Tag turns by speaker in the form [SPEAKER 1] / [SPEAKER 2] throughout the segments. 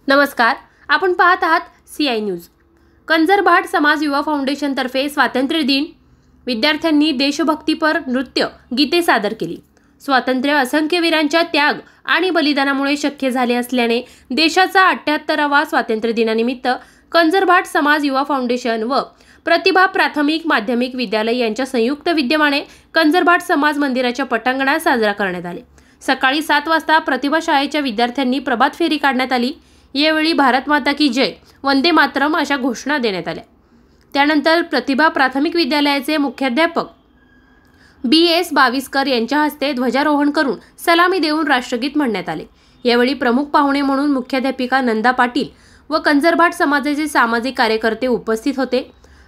[SPEAKER 1] नमस्कार, आपण पाहत आहात CI न्यूज। कंजरभाट समाज युवा फाउंडेशनतर्फे स्वातंत्र्य दिन विद्यार्थ्यांनी देशभक्तीपर नृत्य गीते सादर केली। स्वातंत्र्य असंख्य वीरांच्या त्याग आणि बलिदानामुळे शक्य झाले असल्याने देशाचा 78वा स्वातंत्र्य दिनानिमित्त कंजरभाट समाज युवा फाउंडेशन व प्रतिभा प्राथमिक माध्यमिक विद्यालय यांच्या संयुक्त विद्यमाने कंजरभाट समाज मंदिराच्या पटांगणात साजरा करण्यात आले। सकाळी 7 वाजता प्रतिभा शाळेच्या विद्यार्थ्यांनी प्रभात फेरी काढण्यात आली। यावेळी भारत माता की जय, वंदे मातरम अशा घोषणा देण्यात आल्या। त्यानंतर प्रतिभा प्राथमिक विद्यालयाचे मुख्याध्यापक BS बाविस्कर यांच्या हस्ते ध्वजारोहण करून सलामी देऊन राष्ट्रगीत म्हणण्यात आले। यावेळी प्रमुख पाहुणे म्हणून मुख्याध्यापिका नंदा पाटील व कंजरभाट समाजाचे सामाजिक कार्यकर्ते उपस्थित होते।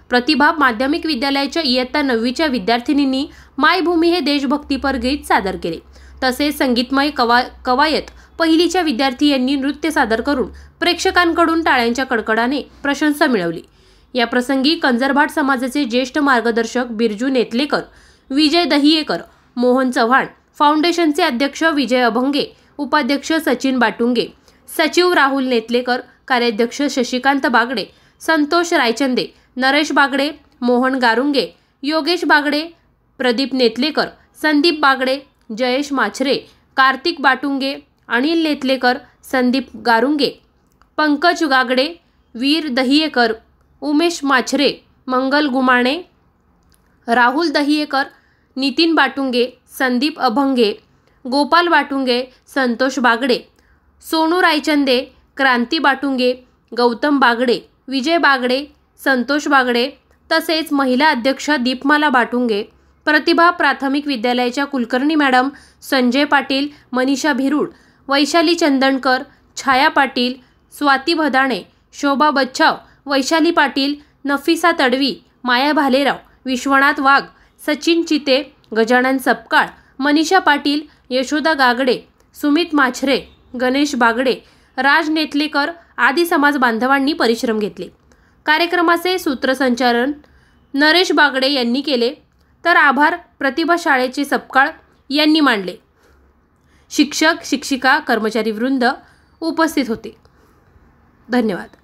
[SPEAKER 1] प्रतिभा माध्यमिक विद्यालयाच्या इयत्ता 9वीच्या विद्यार्थिनींनी मायभूमी हे देशभक्तीपर गीत सादर केले। तसेच संगीतमय कवायत पहिलीच्या विद्यार्थी यांनी नृत्य सादर करून प्रेक्षकांकडून टाळ्यांच्या कडकडाने प्रशंसा मिळवली। या प्रसंगी कंजरभाट समाजाचे ज्येष्ठ मार्गदर्शक बिरजू नेतलेकर, विजय दहियेकर, मोहन चव्हाण, फाउंडेशनचे अध्यक्ष विजय अभंगे, उपाध्यक्ष सचिन बाटुंगे, सचिव राहुल नेतलेकर, कार्याध्यक्ष शशिकांत बागडे, संतोष रायचंदे, नरेश बागडे, मोहन गारुंगे, योगेश बागडे, प्रदीप नेतलेकर, संदीप बागडे, जयेश माछरे, कार्तिक बाटुंगे, अनिल नेतलेकर, संदीप गारुंगे, पंकज गागडे, वीर दहियेकर, उमेश माछरे, मंगल गुमाणे, राहुल दहियेकर, नितीन बाटुंगे, संदीप अभंगे, गोपाल बाटुंगे, संतोष बागडे, सोनू रायचंदे, क्रांती बाटुंगे, गौतम बागडे, विजय बागडे, संतोष बागडे तसेच महिला अध्यक्ष दीपमाला बाटुंगे, प्रतिभा प्राथमिक विद्यालयाच्या कुलकर्णी मॅडम संजय पाटील, मनीषा भिरूड, वैशाली चंदनकर, छाया पाटील, स्वाती भदाणे, शोभा बच्छाव, वैशाली पाटील, नफिसा तडवी, माया भालेराव, विश्वनाथ वाघ, सचिन चिते, गजानन सपकाळ, मनीषा पाटील, यशोदा गागडे, सुमित माछरे, गणेश बागडे, राज नेतलेकर आदी समाज बांधवांनी परिश्रम घेतले। कार्यक्रमाचे सूत्रसंचालन नरेश बागडे यांनी केले, तर आभार प्रतिभा शाळेचे सपकाळ यांनी मानले। शिक्षक, शिक्षिका, कर्मचारी वृंद उपस्थित होते। धन्यवाद।